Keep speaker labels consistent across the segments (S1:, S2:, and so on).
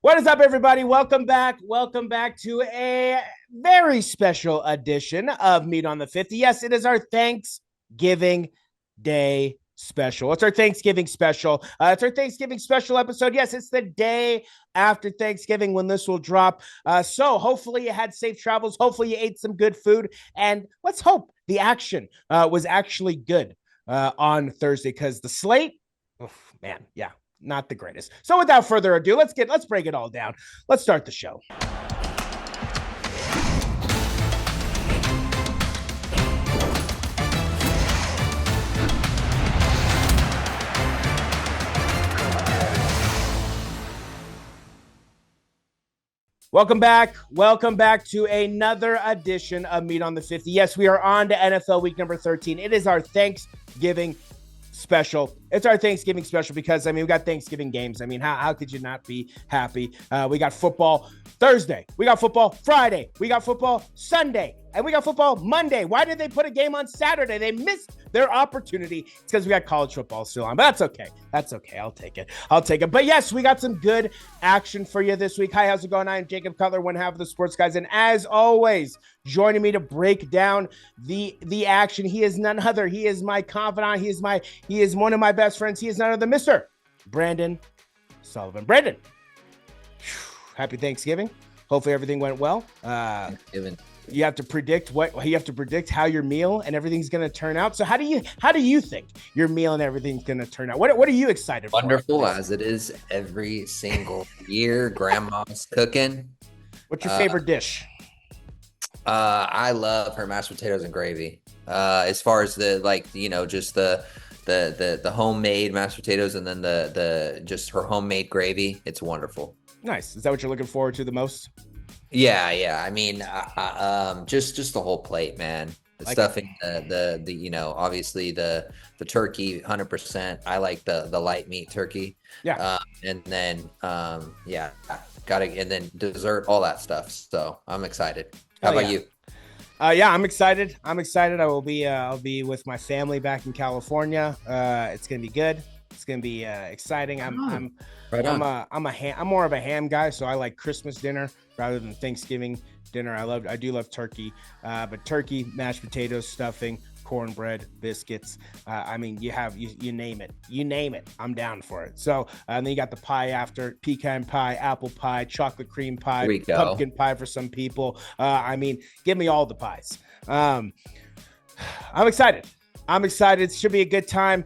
S1: What is up, everybody? Welcome back. Welcome back to a very special edition of Meat on the 50. Yes, it is our Thanksgiving Day special. It's our Thanksgiving special. It's our Thanksgiving special episode. Yes, it's the day after Thanksgiving when this will drop. So hopefully you had safe travels. Hopefully you ate some good food. And let's hope the action was actually good on Thursday because the slate, man, yeah, not the greatest. So without further ado, let's break it all down. Let's start the show. Welcome back. Welcome back to another edition of Meat on the 50. Yes, we are on to NFL week number 13. It is our Thanksgiving special. It's our Thanksgiving special because, we got Thanksgiving games. How could you not be happy? We got football Thursday. We got football Friday. We got football Sunday. And we got football Monday. Why did they put a game on Saturday? They missed their opportunity. It's because we got college football still on. But that's okay. That's okay. I'll take it. But yes, we got some good action for you this week. Hi, how's it going? I'm Jacob Cutler, one half of the Sports Guys. And as always, joining me to break down the action, he is none other. He is my confidant. He is one of my best friends. He is none other, Mr. Brandon Sullivan. Brandon, happy Thanksgiving. Hopefully everything went well.
S2: Thanksgiving.
S1: You have to predict how your meal and everything's going to turn out. So how do you think your meal and everything's going to turn out? What are you excited for?
S2: Wonderful as it is every single year. Grandma's cooking.
S1: What's your favorite dish?
S2: I love her mashed potatoes and gravy. As far as just the homemade mashed potatoes and then the just her homemade gravy, it's wonderful.
S1: Nice. Is that what you're looking forward to the most?
S2: Yeah. Just the whole plate, man. The stuffing, obviously the turkey, 100%. I like the light meat turkey.
S1: Yeah.
S2: And then and then dessert, all that stuff. So I'm excited. How about you?
S1: I'm excited. I'll be with my family back in California. It's gonna be good. It's gonna be exciting. I'm more of a ham guy, so I like Christmas dinner rather than Thanksgiving dinner. I do love turkey, but turkey, mashed potatoes, stuffing, cornbread, biscuits. You name it. I'm down for it. So and then you got the pie after: pecan pie, apple pie, chocolate cream pie, pumpkin pie for some people. Give me all the pies. I'm excited. It should be a good time.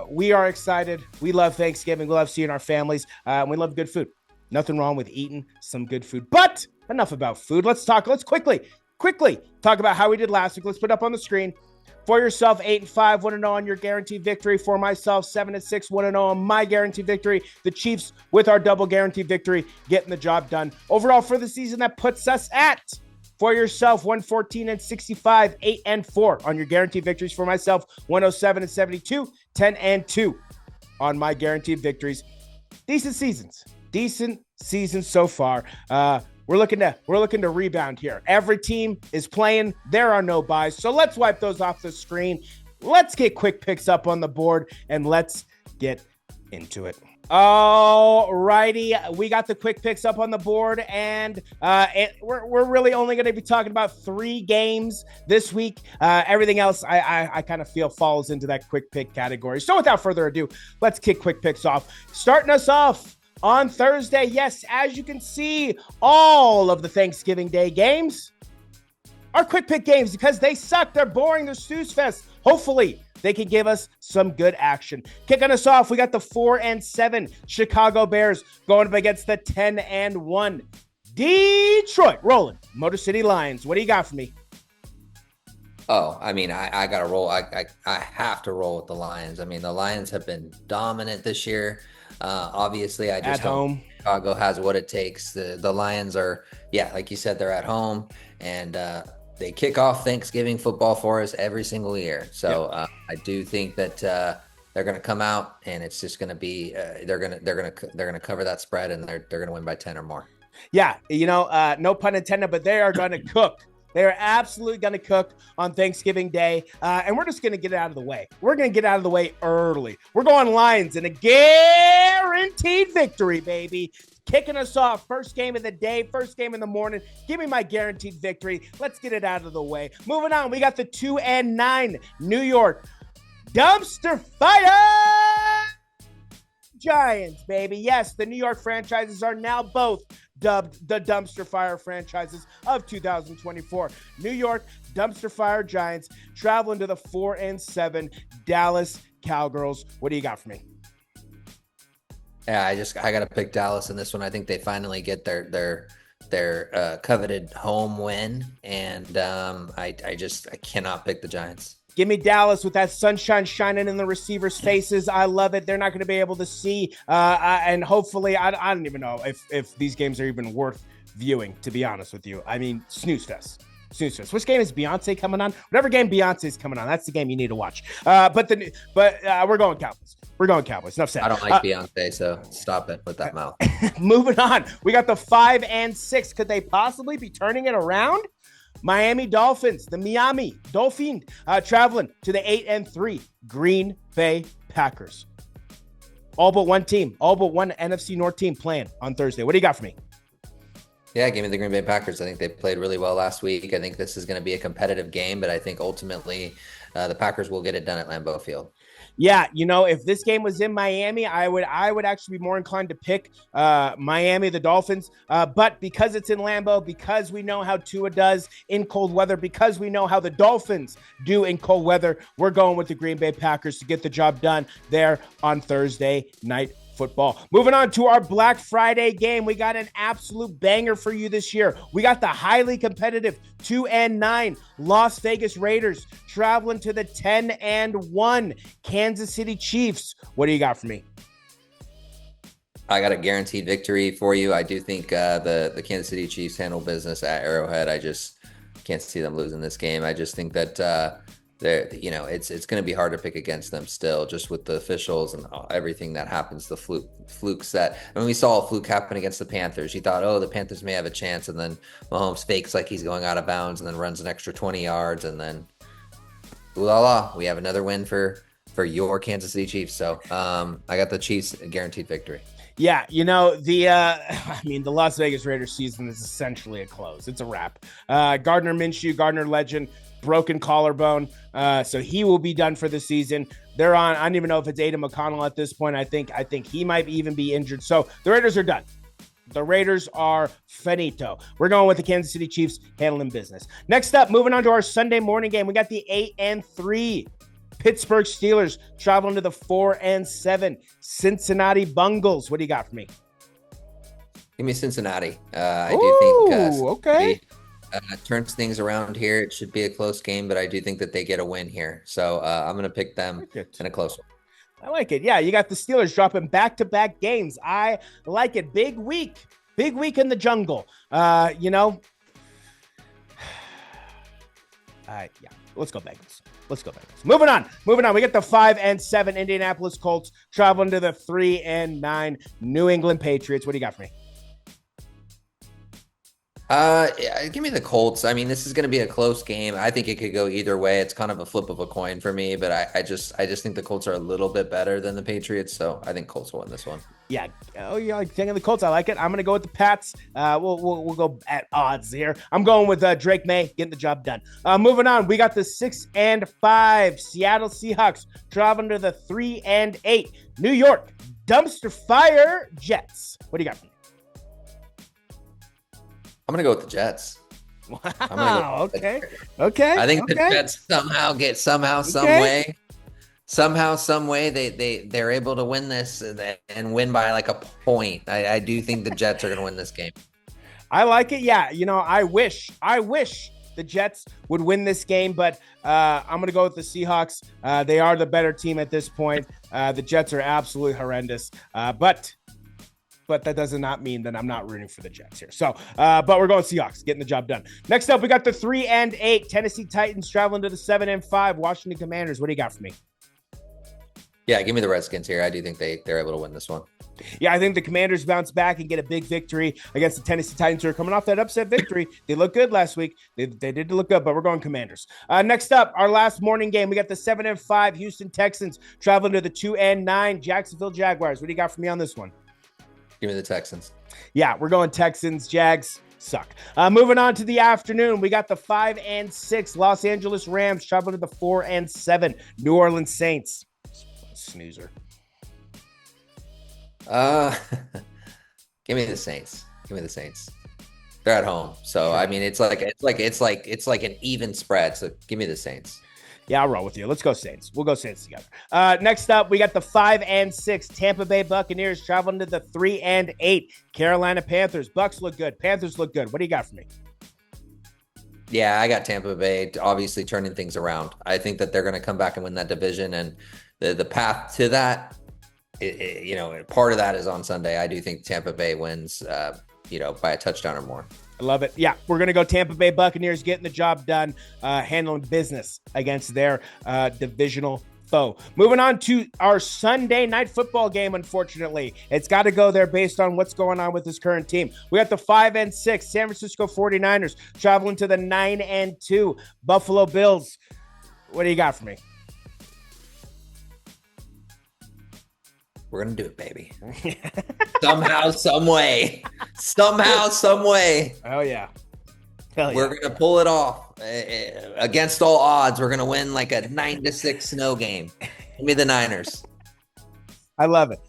S1: We are excited. We love Thanksgiving. We love seeing our families. We love good food. Nothing wrong with eating some good food. But enough about food. Let's quickly talk about how we did last week. Let's put it up on the screen. For yourself, 8-5, 1-0 on your guaranteed victory. For myself, 7-6, 1-0 on my guaranteed victory. The Chiefs, with our double guaranteed victory, getting the job done. Overall for the season, that puts us at, for yourself, 114-65, 8-4 on your guaranteed victories. For myself, 107-72, 10-2 on my guaranteed victories. Decent seasons so far. We're looking to rebound here. Every team is playing. There are no buys. So let's wipe those off the screen. Let's get quick picks up on the board and let's get into it. All righty, we got the quick picks up on the board, and we're really only going to be talking about 3 games this week. Everything else, I kind of feel falls into that quick pick category. So without further ado, let's kick quick picks off. Starting us off on Thursday, yes, as you can see, all of the Thanksgiving Day games are quick pick games because they suck. They're boring. They're snooze fest. Hopefully, they can give us some good action. Kicking us off, we got the 4-7 Chicago Bears going up against the 10-1 Detroit rolling Motor City Lions. What do you got for me?
S2: Oh, I got to roll. I have to roll with the Lions. The Lions have been dominant this year. Obviously, I just hope Chicago has what it takes. The Lions are, like you said, they're at home, and they kick off Thanksgiving football for us every single year. So I do think that they're going to come out, and it's just going to be they're going to cover that spread, and they're going to win by 10 or more.
S1: Yeah, no pun intended, but they are going to cook. They are absolutely going to cook on Thanksgiving Day, and we're just going to get it out of the way. We're going to get out of the way early. We're going Lions in a guaranteed victory, baby. kicking us off. First game of the day, first game in the morning. Give me my guaranteed victory. Let's get it out of the way. Moving on, we got the 2-9 New York Dumpster Fire Giants, baby. Yes, the New York franchises are now both dubbed the Dumpster Fire franchises of 2024. New York Dumpster Fire Giants traveling to the 4-7 Dallas Cowgirls. What do you got for me?
S2: Yeah, I got to pick Dallas in this one. I think they finally get their coveted home win, and I cannot pick the Giants.
S1: Give me Dallas with that sunshine shining in the receivers' faces. I love it. They're not going to be able to see, and hopefully, I don't even know if these games are even worth viewing, to be honest with you. I mean, snooze fest. Which game is Beyonce coming on? Whatever game Beyonce is coming on, that's the game you need to watch. But we're going Cowboys. We're going Cowboys. Enough said.
S2: I don't like Beyonce, so stop it with that mouth.
S1: Moving on. We got the 5-6. Could they possibly be turning it around? Miami Dolphins, the Miami Dolphins, traveling to the 8-3 Green Bay Packers. All but one team, all but one NFC North team playing on Thursday. What do you got for me?
S2: Yeah, give me the Green Bay Packers. I think they played really well last week. I think this is going to be a competitive game, but I think ultimately the Packers will get it done at Lambeau Field.
S1: Yeah, if this game was in Miami, I would actually be more inclined to pick Miami, the Dolphins. But because it's in Lambeau, because we know how Tua does in cold weather, because we know how the Dolphins do in cold weather, we're going with the Green Bay Packers to get the job done there on Thursday Night Football. Moving on to our Black Friday game. We got an absolute banger for you this year. We got the highly competitive 2-9 Las Vegas Raiders traveling to the 10-1 Kansas City Chiefs. What do you got for me?
S2: I got a guaranteed victory for you. I do think the Kansas City Chiefs handle business at Arrowhead. I just can't see them losing this game. I just think that it's going to be hard to pick against them still, just with the officials and everything that happens, the flukes that, I mean, we saw a fluke happen against the Panthers. You thought, the Panthers may have a chance, and then Mahomes fakes like he's going out of bounds and then runs an extra 20 yards, and then ooh la la, we have another win for your Kansas City Chiefs. So I got the Chiefs a guaranteed victory.
S1: Yeah, the Las Vegas Raiders season is essentially a close. It's a wrap. Gardner Minshew, Gardner legend, broken collarbone, so he will be done for the season. They're on, I don't even know if it's Aiden McConnell at this point. I think he might even be injured. So the Raiders are done. The Raiders are finito. We're going with the Kansas City Chiefs handling business. Next up, moving on to our Sunday morning game, we got the 8-3 Pittsburgh Steelers traveling to the 4-7 Cincinnati Bengals. What do you got for me?
S2: Give me Cincinnati. I do think
S1: okay.
S2: Turns things around here. It should be a close game, but I do think that they get a win here. So I'm going to pick them in a close one.
S1: I like it. Yeah, you got the Steelers dropping back-to-back games. I like it. Big week in the jungle. Yeah. Let's go Bengals. Moving on. We get the 5-7 Indianapolis Colts traveling to the 3-9 New England Patriots. What do you got for me?
S2: Give me the Colts. I mean, this is going to be a close game. I think it could go either way. It's kind of a flip of a coin for me, but I just think the Colts are a little bit better than the Patriots, so I think Colts will win this one.
S1: Yeah. Oh, yeah. Thinking the Colts. I like it. I'm going to go with the Pats. We'll go at odds here. I'm going with Drake May getting the job done. Moving on. We got the 6-5 Seattle Seahawks traveling to the 3-8 New York Dumpster Fire Jets. What do you got for me?
S2: I'm going to go with the Jets.
S1: Wow. Okay. I
S2: think the Jets somehow, some way, they're able to win this and win by like a point. I do think the Jets are going to win this game.
S1: I like it. Yeah. I wish the Jets would win this game, but I'm going to go with the Seahawks. They are the better team at this point. The Jets are absolutely horrendous. But that does not mean that I'm not rooting for the Jets here. So, but we're going Seahawks, getting the job done. Next up, we got the 3-8 Tennessee Titans traveling to the 7-5 Washington Commanders. What do you got for me?
S2: Yeah, give me the Redskins here. I do think they're able to win this one.
S1: Yeah, I think the Commanders bounce back and get a big victory against the Tennessee Titans, who are coming off that upset victory. They look good last week. They did look good, but we're going Commanders. Next up, our last morning game, we got the 7-5 Houston Texans traveling to the 2-9 Jacksonville Jaguars. What do you got for me on this one?
S2: Give me the Texans.
S1: Yeah, we're going Texans. Jags suck. Moving on to the afternoon, we got the 5-6 Los Angeles Rams traveling to the 4-7 New Orleans Saints. Snoozer.
S2: Give me the Saints. Give me the Saints. They're at home, so I mean, it's like an even spread. So give me the Saints.
S1: Yeah, I'll roll with you. Let's go Saints. We'll go Saints together. Next up, we got the 5-6 Tampa Bay Buccaneers traveling to the 3-8 Carolina Panthers. Bucks look good. Panthers look good. What do you got for me?
S2: Yeah, I got Tampa Bay obviously turning things around. I think that they're going to come back and win that division, and the path to that, part of that is on Sunday. I do think Tampa Bay wins, by a touchdown or more.
S1: I love it. Yeah, we're going to go Tampa Bay Buccaneers getting the job done, handling business against their divisional foe. Moving on to our Sunday night football game, unfortunately. It's got to go there based on what's going on with this current team. We got the 5-6 San Francisco 49ers traveling to the 9-2 Buffalo Bills. What do you got for me?
S2: We're going to do it, baby. Somehow, some way. Somehow, some way.
S1: Oh, yeah.
S2: We're going to pull it off. Against all odds, we're going to win like a 9-6 snow game. Give me the Niners.
S1: I love it.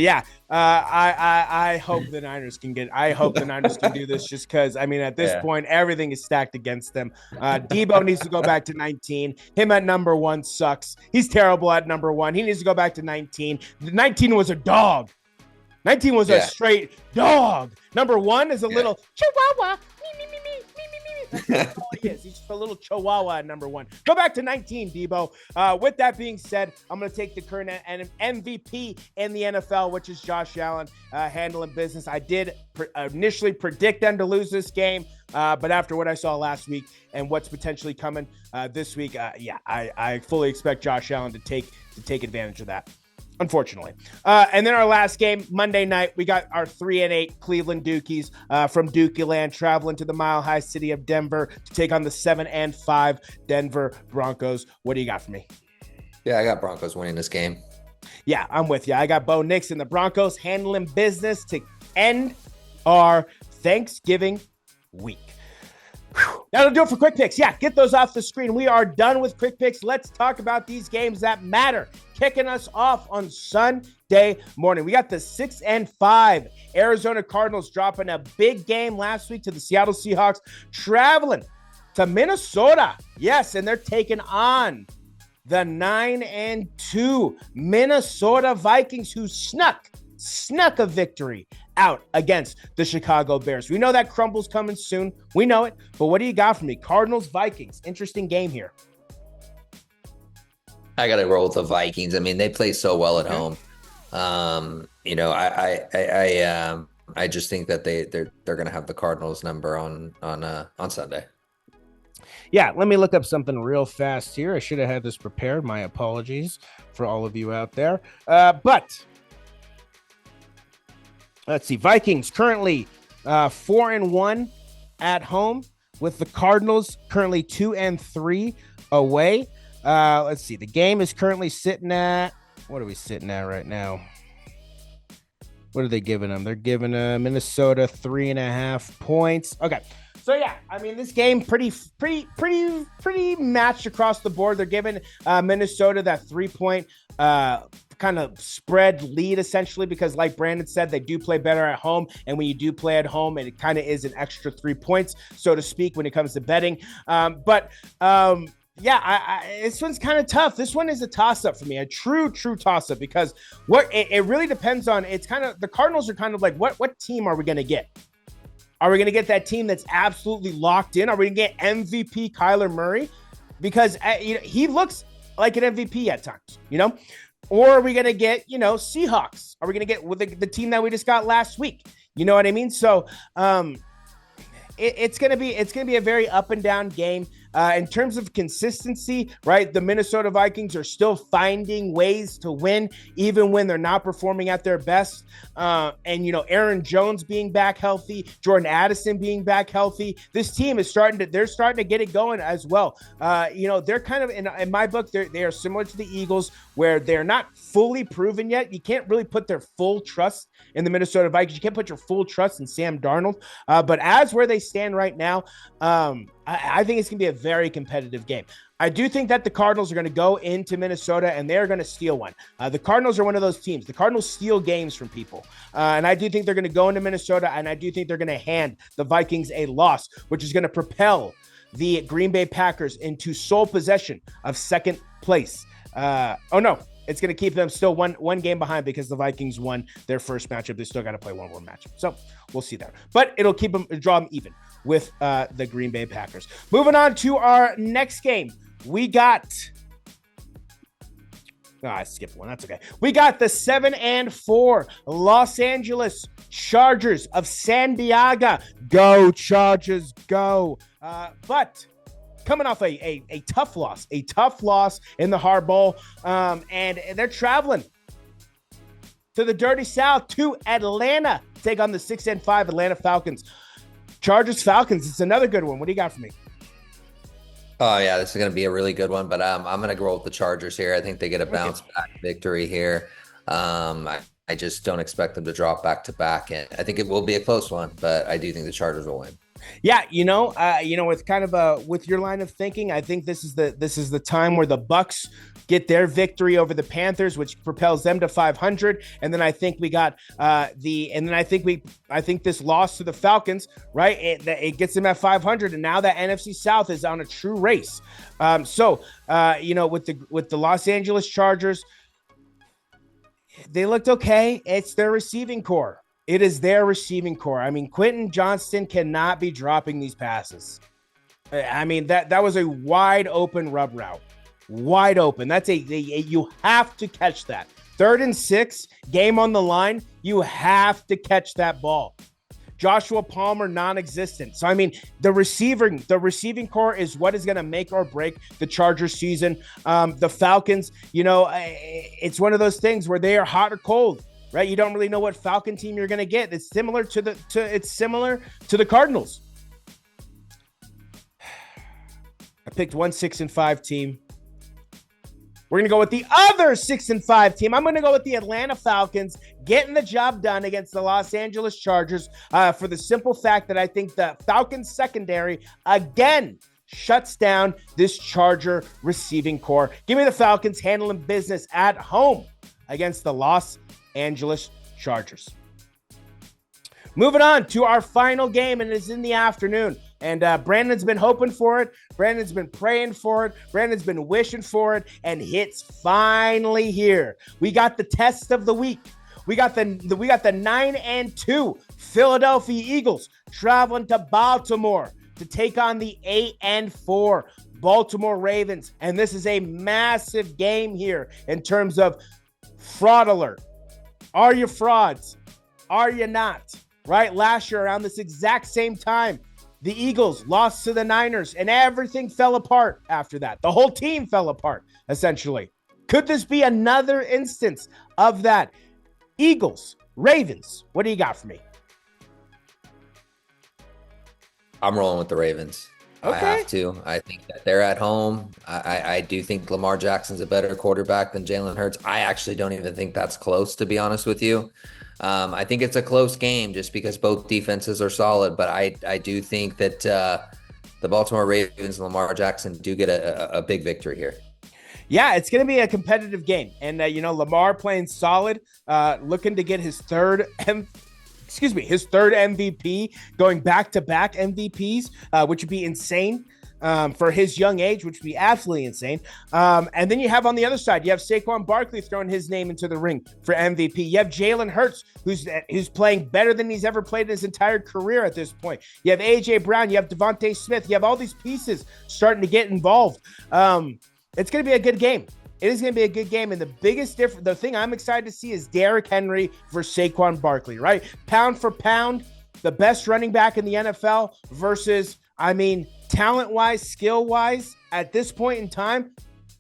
S1: Yeah. I hope the Niners can do this just because, I mean, at this point, everything is stacked against them. Debo needs to go back to 19. Him at number 1 sucks. He's terrible at number 1. He needs to go back to 19. 19 was a dog. 19 was a straight dog. Number 1 is a little chihuahua. That's all he is. He's just a little chihuahua at number 1. Go back to 19, Debo. With that being said, I'm going to take the current MVP in the NFL, which is Josh Allen, handling business. I did initially predict them to lose this game, but after what I saw last week and what's potentially coming this week, I fully expect Josh Allen to take advantage of that. Unfortunately. And then our last game, Monday night, we got our 3-8 Cleveland Dukies from Dookie Land traveling to the Mile High City of Denver to take on the 7-5 Denver Broncos. What do you got for me?
S2: Yeah, I got Broncos winning this game.
S1: Yeah, I'm with you. I got Bo Nix and the Broncos handling business to end our Thanksgiving week. That'll do it for Quick Picks. Yeah, get those off the screen. We are done with Quick Picks. Let's talk about these games that matter. Kicking us off on Sunday morning. We got the 6-5 Arizona Cardinals dropping a big game last week to the Seattle Seahawks, traveling to Minnesota. Yes, and they're taking on the 9-2 Minnesota Vikings, who snuck a victory out against the Chicago Bears. We know that crumble's coming soon. We know it. But what do you got for me? Cardinals, Vikings. Interesting game here.
S2: I got to roll with the Vikings. I mean, they play so well at home. I just think that they're going to have the Cardinals number on Sunday.
S1: Yeah, let me look up something real fast here. I should have had this prepared. My apologies for all of you out there. But let's see. Vikings currently 4-1 at home, with the Cardinals currently 2-3 away. Let's see. The game is currently sitting at, what are we sitting at right now? What are they giving them? They're giving Minnesota 3.5 points. Okay. So yeah, I mean, this game pretty matched across the board. They're giving Minnesota that 3-point kind of spread lead, essentially, because like Brandon said, they do play better at home. And when you do play at home, it kind of is an extra 3 points, so to speak, when it comes to betting. This one's kind of tough. This one is a toss-up for me, a true toss-up, because it really depends on, it's kind of, the Cardinals are kind of like, what team are we going to get? Are we going to get that team that's absolutely locked in? Are we going to get MVP Kyler Murray? Because he looks like an MVP at times, Or are we going to get, Seahawks? Are we going to get with the team that we just got last week? You know what I mean? So it's going to be a very up and down game. In terms of consistency, right? The Minnesota Vikings are still finding ways to win, even when they're not performing at their best. Aaron Jones being back healthy, Jordan Addison being back healthy. This team is starting to get it going as well. They're kind of, in my book, they are similar to the Eagles, where they're not fully proven yet. You can't really put their full trust in the Minnesota Vikings. You can't put your full trust in Sam Darnold. But as where they stand right now, I think it's going to be a very competitive game. I do think that the Cardinals are going to go into Minnesota and they're going to steal one. The Cardinals are one of those teams. The Cardinals steal games from people. And I do think they're going to go into Minnesota, and I do think they're going to hand the Vikings a loss, which is going to propel the Green Bay Packers into sole possession of second place. It's going to keep them still one game behind because the Vikings won their first matchup. They still got to play one more matchup. So we'll see that. But it'll draw them even with the Green Bay Packers. Moving on to our next game. We got... I skipped one. That's okay. We got the 7-4 Los Angeles Chargers of San Diego. Go, Chargers, go. But coming off a tough loss in the Hard Bowl, and they're traveling to the Dirty South to Atlanta to take on the 6-5 Atlanta Falcons. Chargers Falcons. It's another good one. What do you got for me?
S2: Oh, yeah, this is going to be a really good one, but I'm going to go with the Chargers here. I think they get a bounce-back victory here. I just don't expect them to drop back-to-back, and I think it will be a close one, but I do think the Chargers will win.
S1: Yeah, with kind of with your line of thinking, I think this is the time where the Bucs get their victory over the Panthers, which propels them to 500. And then I think we got I think this loss to the Falcons, right? It gets them at 500, and now that NFC South is on a true race. With the Los Angeles Chargers, they looked okay. It's their receiving core. It is their receiving core. I mean, Quentin Johnston cannot be dropping these passes. I mean, that was a wide open rub route. Wide open. That's you have to catch that. 3rd and 6, game on the line. You have to catch that ball. Joshua Palmer, non-existent. So, I mean, the receiving core is what is going to make or break the Chargers season. The Falcons, it's one of those things where they are hot or cold. Right, you don't really know what Falcon team you're going to get. It's similar to the Cardinals. I picked one 6-5 team. We're going to go with the other 6-5 team. I'm going to go with the Atlanta Falcons getting the job done against the Los Angeles Chargers for the simple fact that I think the Falcons secondary again shuts down this Charger receiving core. Give me the Falcons handling business at home against the Los Angeles Chargers. Moving on to our final game, and it's in the afternoon. And Brandon's been hoping for it. Brandon's been praying for it. Brandon's been wishing for it, and it's finally here. We got the test of the week. We got the 9-2 Philadelphia Eagles traveling to Baltimore to take on the 8-4 Baltimore Ravens. And this is a massive game here in terms of fraud alert. Are you frauds? Are you not? Right? Last year, around this exact same time, the Eagles lost to the Niners, and everything fell apart after that. The whole team fell apart, essentially. Could this be another instance of that? Eagles, Ravens, what do you got for me?
S2: I'm rolling with the Ravens. Okay. I have to. I think that they're at home. I do think Lamar Jackson's a better quarterback than Jalen Hurts. I actually don't even think that's close, to be honest with you. I think it's a close game just because both defenses are solid, but I do think that the Baltimore Ravens and Lamar Jackson do get a big victory here.
S1: Yeah, it's going to be a competitive game. And, Lamar playing solid, looking to get his third MVP, going back-to-back MVPs, which would be insane for his young age, which would be absolutely insane. And then you have on the other side, you have Saquon Barkley throwing his name into the ring for MVP. You have Jalen Hurts, who's playing better than he's ever played in his entire career at this point. You have A.J. Brown, you have Devontae Smith, you have all these pieces starting to get involved. It's going to be a good game. It is going to be a good game, and the thing I'm excited to see is Derrick Henry versus Saquon Barkley, right? Pound for pound, the best running back in the NFL versus, talent-wise, skill-wise, at this point in time,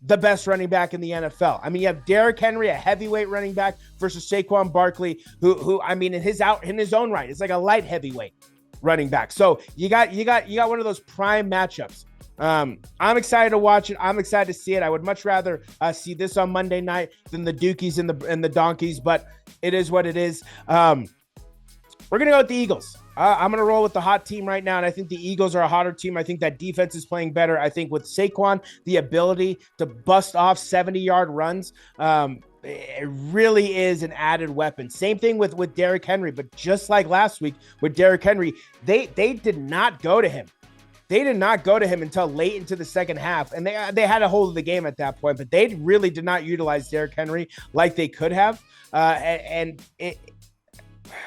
S1: the best running back in the NFL. You have Derrick Henry, a heavyweight running back, versus Saquon Barkley, who in his own right, it's like a light heavyweight running back. So you got one of those prime matchups. I'm excited to watch it. I'm excited to see it. I would much rather see this on Monday night than the Dukies and the Donkeys, but it is what it is. We're going to go with the Eagles. I'm going to roll with the hot team right now, and I think the Eagles are a hotter team. I think that defense is playing better. I think with Saquon, the ability to bust off 70-yard runs, it really is an added weapon. Same thing with Derrick Henry, but just like last week with Derrick Henry, they did not go to him. They did not go to him until late into the second half, and they had a hold of the game at that point, but they really did not utilize Derrick Henry like they could have,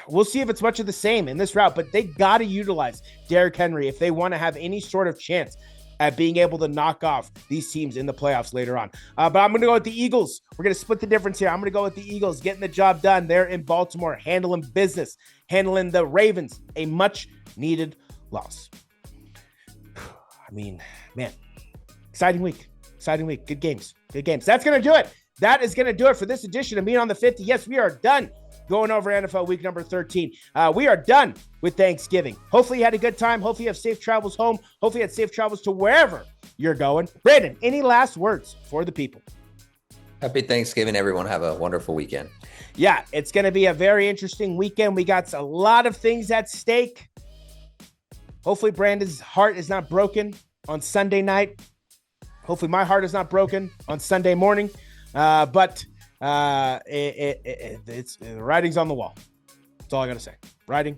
S1: we'll see if it's much of the same in this route, but they got to utilize Derrick Henry if they want to have any sort of chance at being able to knock off these teams in the playoffs later on. But I'm going to go with the Eagles. We're going to split the difference here. I'm going to go with the Eagles, getting the job done there in Baltimore, handling business, handling the Ravens, a much-needed loss. I mean, man, exciting week. Good games. That's going to do it. That is going to do it for this edition of Meat on the 50. Yes, we are done going over NFL week number 13. We are done with Thanksgiving. Hopefully you had a good time. Hopefully you have safe travels home. Hopefully you had safe travels to wherever you're going. Brandon, any last words for the people?
S2: Happy Thanksgiving, everyone. Have a wonderful weekend.
S1: Yeah, it's going to be a very interesting weekend. We got a lot of things at stake. Hopefully Brandon's heart is not broken on Sunday night. Hopefully my heart is not broken on Sunday morning. But it's the writing's on the wall. That's all I gotta say. Writing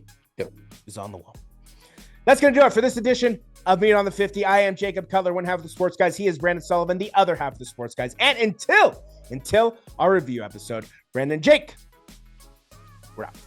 S1: is on the wall. That's gonna do it for this edition of Meat on the 50. I am Jacob Cutler, one half of the Sports Guys. He is Brandon Sullivan, the other half of the Sports Guys. And until our review episode, Brandon, Jake, we're out.